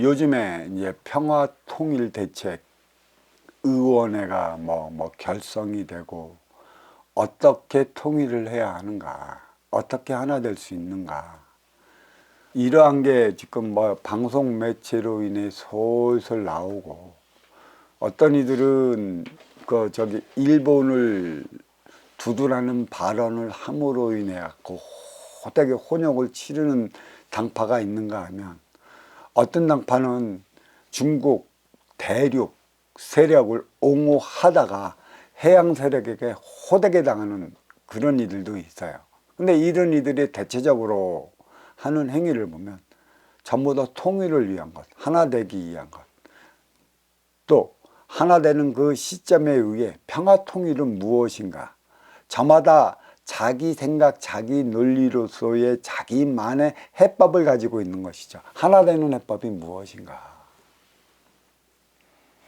요즘에 이제 평화통일대책 의원회가 결성이 되고 어떻게 통일을 해야 하는가, 어떻게 하나 될 수 있는가, 이러한 게 지금 방송 매체로 인해 솔솔 나오고, 어떤 이들은 일본을 두둔하는 발언을 함으로 인해 갖고 호되게 혼역을 치르는 당파가 있는가 하면, 어떤 당파는 중국 대륙 세력을 옹호하다가 해양 세력에게 호되게 당하는 그런 이들도 있어요. 근데 이런 이들이 대체적으로 하는 행위를 보면 전부 다 통일을 위한 것, 하나 되기 위한 것, 또 하나 되는 그 시점에 의해 평화 통일은 무엇인가, 저마다 자기 생각, 자기 논리로서의 자기만의 해법을 가지고 있는 것이죠. 하나 되는 해법이 무엇인가?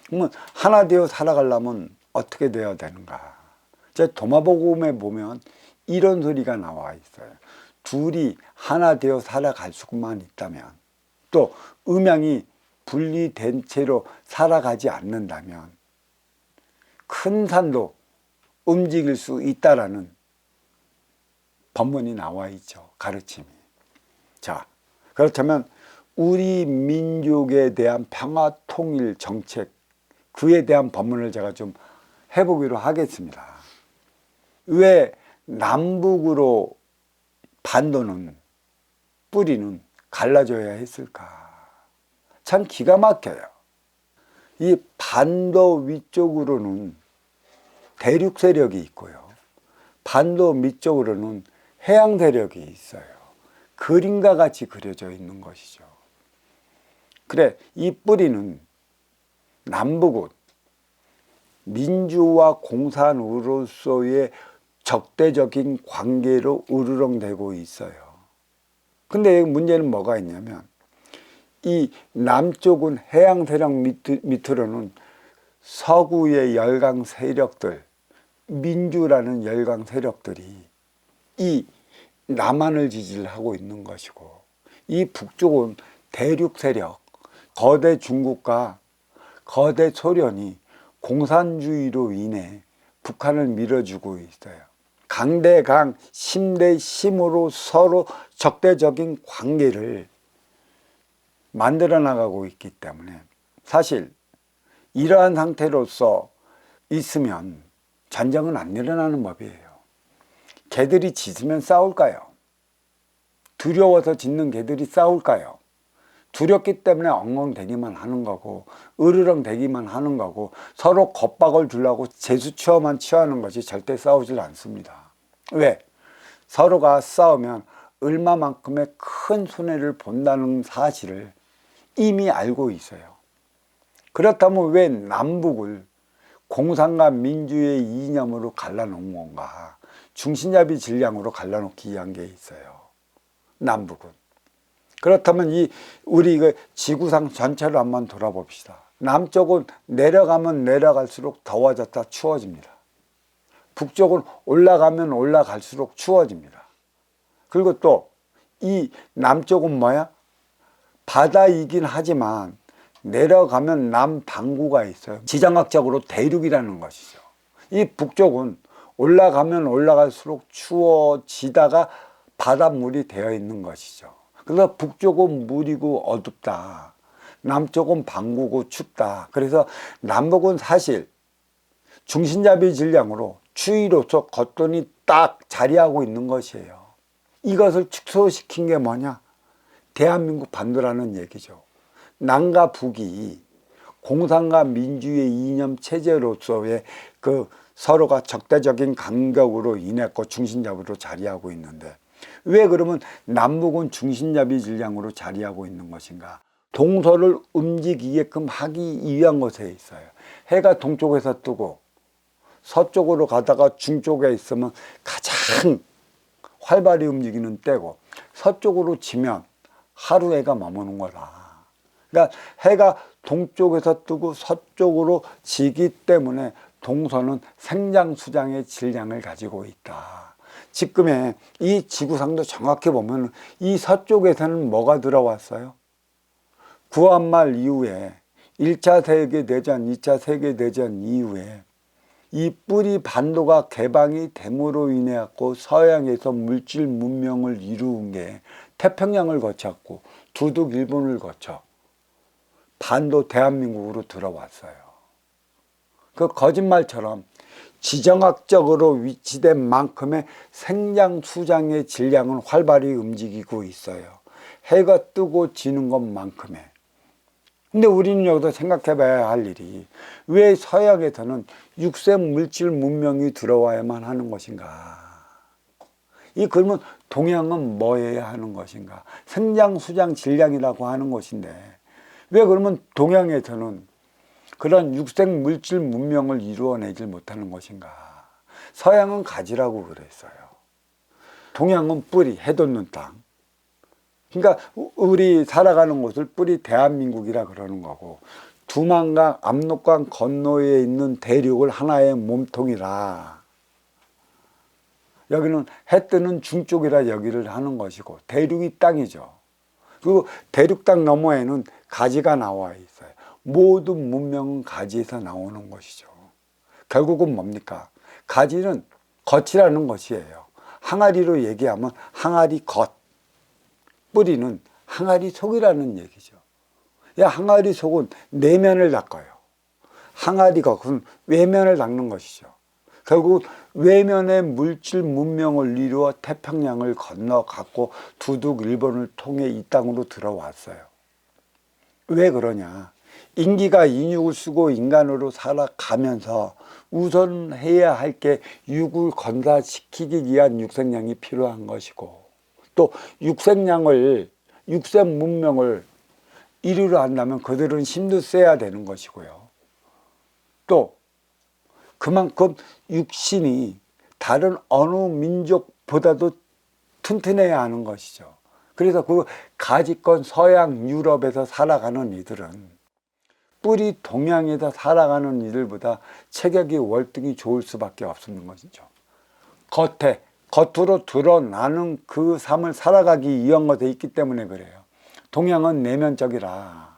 그러면 하나 되어 살아가려면 어떻게 되어야 되는가? 제 도마복음에 보면 이런 소리가 나와 있어요. 둘이 하나 되어 살아갈 수만 있다면, 또 음양이 분리된 채로 살아가지 않는다면 큰 산도 움직일 수 있다라는 법문이 나와 있죠. 가르침이. 자, 그렇다면 우리 민족에 대한 평화 통일 정책, 그에 대한 법문을 제가 좀 해보기로 하겠습니다. 왜 남북으로 반도는, 뿌리는 갈라져야 했을까? 참 기가 막혀요. 이 반도 위쪽으로는 대륙 세력이 있고요, 반도 밑쪽으로는 해양 세력이 있어요. 그림과 같이 그려져 있는 것이죠. 그래, 이 뿌리는 남북은 민주화 공산으로서의 적대적인 관계로 으르렁대고 있어요. 근데 문제는 뭐가 있냐면, 이 남쪽은 해양 세력 밑으로는 서구의 열강 세력들, 민주라는 열강 세력들이 이 남한을 지지를 하고 있는 것이고, 이 북쪽은 대륙 세력, 거대 중국과 거대 소련이 공산주의로 인해 북한을 밀어주고 있어요. 강대강, 심대심으로 서로 적대적인 관계를 만들어 나가고 있기 때문에, 사실 이러한 상태로서 있으면 전쟁은 안 일어나는 법이에요. 개들이 짖으면 싸울까요? 두려워서 짖는 개들이 싸울까요? 두렵기 때문에 엉엉대기만 하는 거고, 으르렁대기만 하는 거고, 서로 겁박을 주려고 제수치어만 취하는 것이 절대 싸우질 않습니다. 왜? 서로가 싸우면 얼마만큼의 큰 손해를 본다는 사실을 이미 알고 있어요. 그렇다면 왜 남북을 공산과 민주의 이념으로 갈라놓은 건가? 중신잡이 질량으로 갈라놓기 위한 게 있어요, 남북은. 그렇다면 우리 지구상 전체를 한번 돌아봅시다. 남쪽은 내려가면 내려갈수록 더워졌다 추워집니다. 북쪽은 올라가면 올라갈수록 추워집니다. 그리고 또 이 남쪽은 뭐야? 바다이긴 하지만 내려가면 남반구가 있어요. 지정학적으로 대륙이라는 것이죠. 이 북쪽은 올라가면 올라갈수록 추워지다가 바닷물이 되어 있는 것이죠. 그래서 북쪽은 물이고 어둡다, 남쪽은 방구고 춥다. 그래서 남북은 사실 중신잡이 질량으로 추위로서 겉돈이 딱 자리하고 있는 것이에요. 이것을 축소시킨 게 뭐냐? 대한민국 반도라는 얘기죠. 남과 북이 공산과 민주의 이념 체제로서의 서로가 적대적인 간격으로 인했고 중신잡이로 자리하고 있는데, 왜 그러면 남북은 중신잡이 질량으로 자리하고 있는 것인가? 동서를 움직이게끔 하기 위한 것에 있어요. 해가 동쪽에서 뜨고 서쪽으로 가다가 중쪽에 있으면 가장 활발히 움직이는 때고, 서쪽으로 지면 하루 해가 머무는 거다. 그러니까 해가 동쪽에서 뜨고 서쪽으로 지기 때문에 동서는 생장수장의 질량을 가지고 있다. 지금의 이 지구상도 정확히 보면 이 서쪽에서는 뭐가 들어왔어요? 구한말 이후에 1차 세계대전, 2차 세계대전 이후에 이 뿌리 반도가 개방이 됨으로 인해 갖고 서양에서 물질 문명을 이루은 게 태평양을 거쳤고 두둑 일본을 거쳐 반도 대한민국으로 들어왔어요. 그 거짓말처럼 지정학적으로 위치된 만큼의 생장 수장의 질량은 활발히 움직이고 있어요. 해가 뜨고 지는 것만큼의. 근데 우리는 여기서 생각해 봐야 할 일이 왜 서양에서는 육색 물질 문명이 들어와야만 하는 것인가? 그러면 동양은 뭐 해야 하는 것인가? 생장, 수장, 질량이라고 하는 것인데 왜 그러면 동양에서는 그런 육색 물질 문명을 이루어내질 못하는 것인가? 서양은 가지라고 그랬어요. 동양은 뿌리, 해돋는 땅. 그러니까 우리 살아가는 곳을 뿌리 대한민국이라 그러는 거고 두만강, 압록강 건너에 있는 대륙을 하나의 몸통이라 여기는 해 뜨는 중쪽이라 여기를 하는 것이고 대륙이 땅이죠. 그리고 대륙 땅 너머에는 가지가 나와 있어요. 모든 문명은 가지에서 나오는 것이죠. 결국은 뭡니까? 가지는 겉이라는 것이에요. 항아리로 얘기하면 항아리 겉, 뿌리는 항아리 속이라는 얘기죠. 항아리 속은 내면을 닦아요. 항아리 겉은 외면을 닦는 것이죠. 결국 외면의 물질 문명을 이루어 태평양을 건너갔고 두둑 일본을 통해 이 땅으로 들어왔어요. 왜 그러냐? 인기가 인육을 쓰고 인간으로 살아가면서 우선 해야 할 게 육을 건사시키기 위한 육색량이 필요한 것이고 또 육색 문명을 이루려 한다면 그들은 힘도 써야 되는 것이고요. 또 그만큼 육신이 다른 어느 민족보다도 튼튼해야 하는 것이죠. 그래서 그 가지권 서양 유럽에서 살아가는 이들은 뿌리 동양에서 살아가는 이들보다 체격이 월등히 좋을 수밖에 없는 것이죠. 겉으로 드러나는 그 삶을 살아가기 위한 것에 있기 때문에 그래요. 동양은 내면적이라.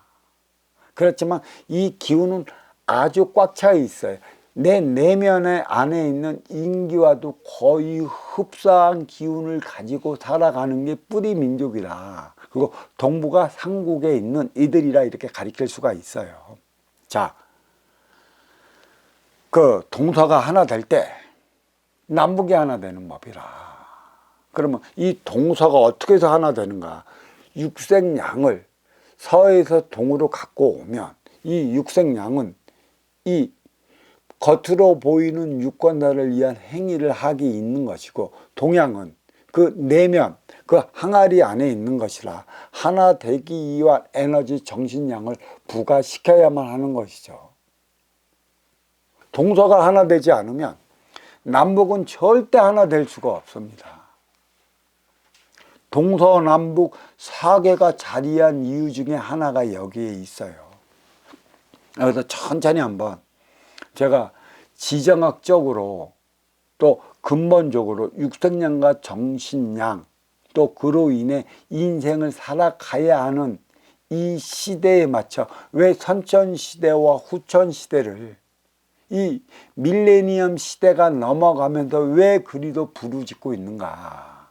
그렇지만 이 기운은 아주 꽉 차 있어요. 내 내면의 안에 있는 인기와도 거의 흡사한 기운을 가지고 살아가는 게 뿌리 민족이라. 그리고 동북아 삼국에 있는 이들이라 이렇게 가리킬 수가 있어요. 자, 그 동서가 하나 될 때 남북이 하나 되는 법이라. 그러면 이 동서가 어떻게 해서 하나 되는가? 육색양을 서에서 동으로 갖고 오면 이 육색양은 이 겉으로 보이는 육관사를 위한 행위를 하기 있는 것이고 동양은 그 내면, 그 항아리 안에 있는 것이라 하나 되기 위한 에너지 정신량을 부과시켜야만 하는 것이죠. 동서가 하나 되지 않으면 남북은 절대 하나 될 수가 없습니다. 동서남북 사계가 자리한 이유 중에 하나가 여기에 있어요. 그래서 천천히 한번 제가 지정학적으로 또 근본적으로 육색량과 정신량 또 그로 인해 인생을 살아가야 하는 이 시대에 맞춰 왜 선천시대와 후천시대를 이 밀레니엄 시대가 넘어가면서 왜 그리도 부르짖고 있는가.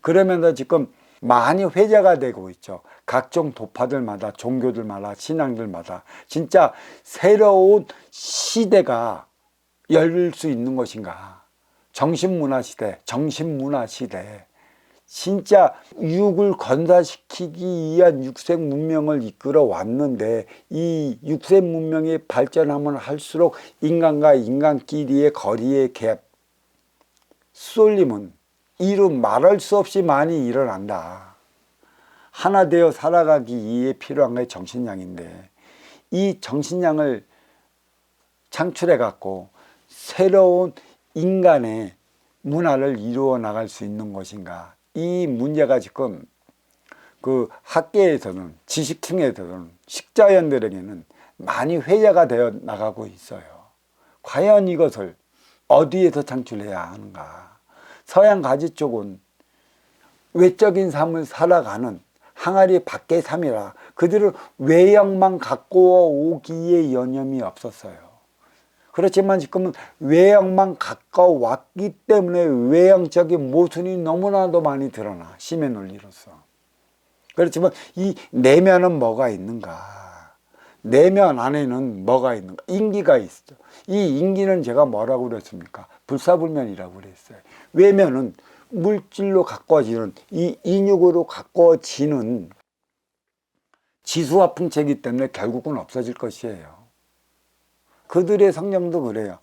그러면서 지금 많이 회자가 되고 있죠. 각종 도파들마다 종교들마다 신앙들마다 진짜 새로운 시대가 열릴 수 있는 것인가. 정신문화시대, 정신문화시대. 진짜 육을 건사시키기 위한 육색 문명을 이끌어 왔는데 이 육색 문명이 발전하면 할수록 인간과 인간끼리의 거리의 갭, 쏠림은 이루 말할 수 없이 많이 일어난다. 하나 되어 살아가기 위해 필요한 게 정신량인데 이 정신량을 창출해 갖고 새로운 인간의 문화를 이루어 나갈 수 있는 것인가. 이 문제가 지금 그 학계에서는 지식층에서는 식자연들에게는 많이 회자가 되어 나가고 있어요. 과연 이것을 어디에서 창출해야 하는가. 서양 가지 쪽은 외적인 삶을 살아가는 항아리 밖의 삶이라 그들은 외형만 갖고 오기에 여념이 없었어요. 그렇지만 지금은 외형만 가까워왔기 때문에 외형적인 모순이 너무나도 많이 드러나, 심의 논리로서. 그렇지만 이 내면은 뭐가 있는가? 내면 안에는 뭐가 있는가? 인기가 있어. 이 인기는 제가 뭐라고 그랬습니까? 불사불면이라고 그랬어요. 외면은 물질로 가꿔지는, 이 인육으로 가꿔지는 지수와 풍채이기 때문에 결국은 없어질 것이에요. 그들의 성령도 그래요.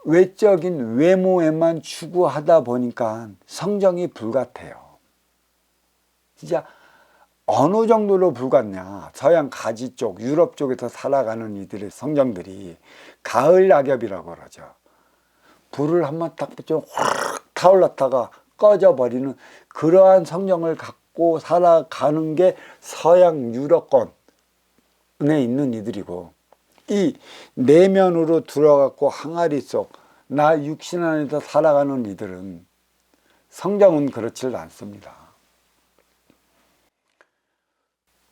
외적인 외모에만 추구하다 보니까 성정이 불같아요. 진짜 어느 정도로 불같냐. 서양 가지 쪽, 유럽 쪽에서 살아가는 이들의 성정들이 가을 낙엽이라고 그러죠. 불을 한번 딱 붙이면 확 타올랐다가 꺼져버리는 그러한 성정을 갖고 살아가는 게 서양 유럽권에 있는 이들이고, 이 내면으로 들어갔고 항아리 속 나 육신 안에서 살아가는 이들은 성정은 그렇지 않습니다.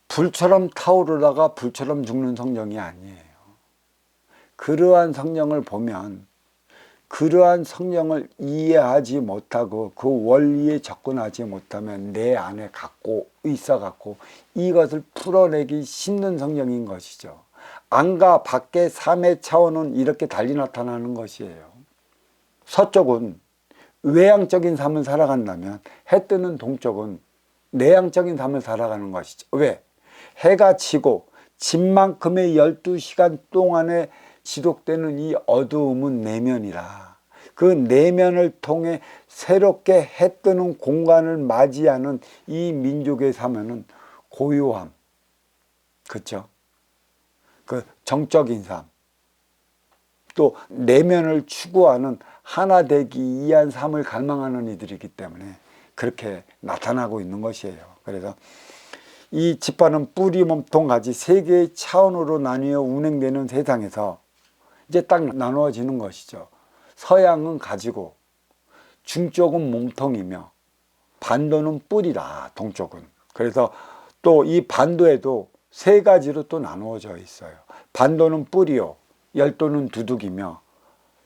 불처럼 타오르다가 불처럼 죽는 성정이 아니에요. 그러한 성정을 보면, 그러한 성령을 이해하지 못하고 그 원리에 접근하지 못하면 내 안에 갖고 있어갖고 이것을 풀어내기 힘든 성령인 것이죠. 안과 밖의 삶의 차원은 이렇게 달리 나타나는 것이에요. 서쪽은 외향적인 삶을 살아간다면 해 뜨는 동쪽은 내향적인 삶을 살아가는 것이죠. 왜? 해가 지고 진 만큼의 12시간 동안에 지속되는 이 어두움은 내면이라, 그 내면을 통해 새롭게 해 뜨는 공간을 맞이하는 이 민족의 삶에는 고요함, 그렇죠? 그 정적인 삶, 또 내면을 추구하는 하나 되기 위한 삶을 갈망하는 이들이기 때문에 그렇게 나타나고 있는 것이에요. 그래서 이 지파는 뿌리, 몸통, 가지 세 개의 차원으로 나뉘어 운행되는 세상에서 이제 딱 나누어지는 것이죠. 서양은 가지고, 중쪽은 몸통이며 반도는 뿌리라, 동쪽은. 그래서 또 이 반도에도 세 가지로 또 나누어져 있어요. 반도는 뿌리요, 열도는 두둑이며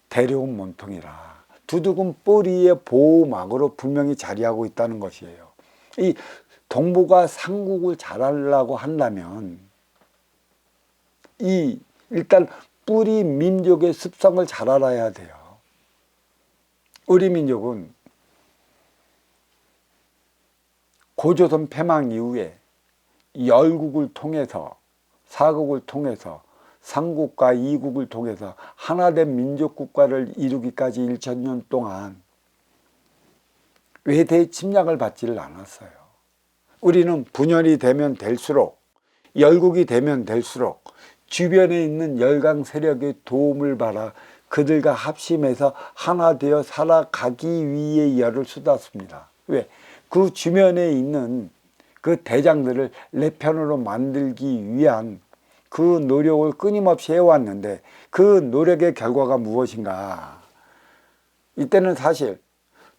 대륙은 몸통이라. 두둑은 뿌리의 보호막으로 분명히 자리하고 있다는 것이에요. 이 동북아 삼국을 잘하려고 한다면 이 일단 뿌리 민족의 습성을 잘 알아야 돼요. 우리 민족은 고조선 패망 이후에 열국을 통해서, 사국을 통해서, 삼국과 이국을 통해서 하나된 민족국가를 이루기까지 1000년 동안 외대의 침략을 받지를 않았어요. 우리는 분열이 되면 될수록, 열국이 되면 될수록 주변에 있는 열강 세력의 도움을 받아 그들과 합심해서 하나 되어 살아가기 위해 열을 쏟았습니다. 왜? 그 주변에 있는 그 대장들을 내 편으로 만들기 위한 그 노력을 끊임없이 해왔는데, 그 노력의 결과가 무엇인가? 이때는 사실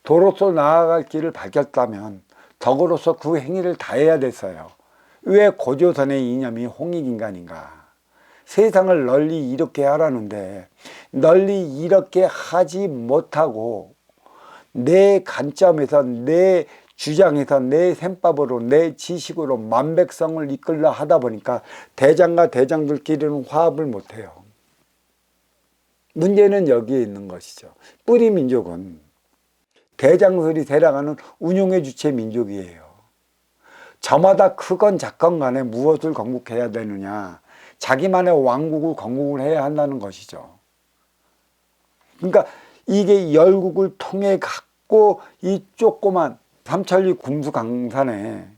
도로서 나아갈 길을 밝혔다면 덕으로서 그 행위를 다해야 됐어요. 왜 고조선의 이념이 홍익인간인가? 세상을 널리 이렇게 하라는데 널리 이렇게 하지 못하고 내 관점에서, 내 주장에서, 내 셈법으로, 내 지식으로 만백성을 이끌려 하다 보니까 대장과 대장들끼리는 화합을 못해요. 문제는 여기에 있는 것이죠. 뿌리 민족은 대장들이 데려가는 운용의 주체 민족이에요. 저마다 크건 작건 간에 무엇을 건국해야 되느냐, 자기만의 왕국을 건국을 해야 한다는 것이죠. 그러니까 이게 열국을 통해 갖고 이 조그만 삼천리 kum수강산에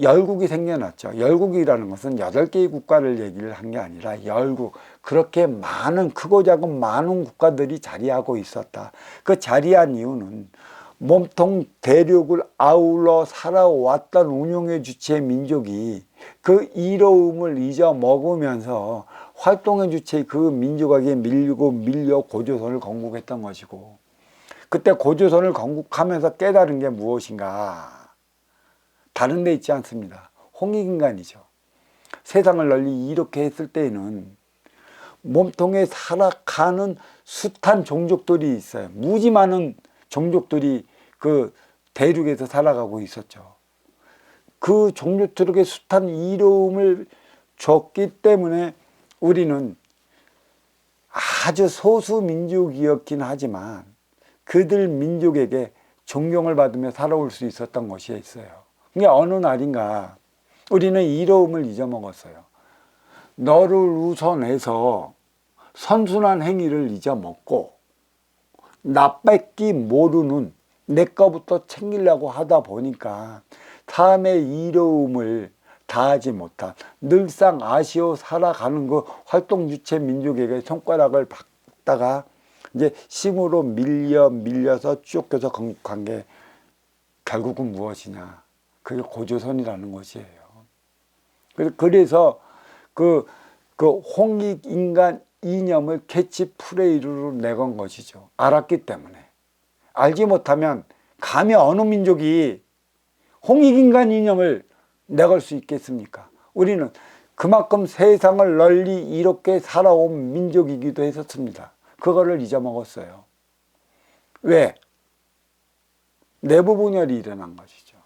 열국이 생겨났죠. 열국이라는 것은 8개의 국가를 얘기를 한 게 아니라 열국, 그렇게 많은, 크고 작은 많은 국가들이 자리하고 있었다. 그 자리한 이유는 몸통 대륙을 아울러 살아왔던 운용의 주체 민족이 그 이로움을 잊어먹으면서 활동의 주체 그 민족에게 밀려 고조선을 건국했던 것이고, 그때 고조선을 건국하면서 깨달은 게 무엇인가? 다른 데 있지 않습니다. 홍익인간이죠. 세상을 널리 이렇게 했을 때에는 몸통에 살아가는 숱한 종족들이 있어요. 무지 많은 종족들이 그 대륙에서 살아가고 있었죠. 그 종족들에게 숱한 이로움을 줬기 때문에 우리는 아주 소수 민족이었긴 하지만 그들 민족에게 존경을 받으며 살아올 수 있었던 것이 있어요. 그게 어느 날인가 우리는 이로움을 잊어먹었어요. 너를 우선해서 선순환 행위를 잊어먹고 나밖에 모르는 내 거부터 챙기려고 하다 보니까 삶의 이로움을 다하지 못한 늘상 아쉬워 살아가는 그 활동주체 민족에게 손가락을 박다가 이제 힘으로 밀려서 쫓겨서 건국한 게 결국은 무엇이냐? 그게 고조선이라는 것이에요. 그래서 그 홍익인간 이념을 캐치프레이즈로 내건 것이죠. 알았기 때문에. 알지 못하면 감히 어느 민족이 홍익인간 이념을 내걸 수 있겠습니까? 우리는 그만큼 세상을 널리 이렇게 살아온 민족이기도 했었습니다. 그거를 잊어먹었어요. 왜? 내부 분열이 일어난 것이죠.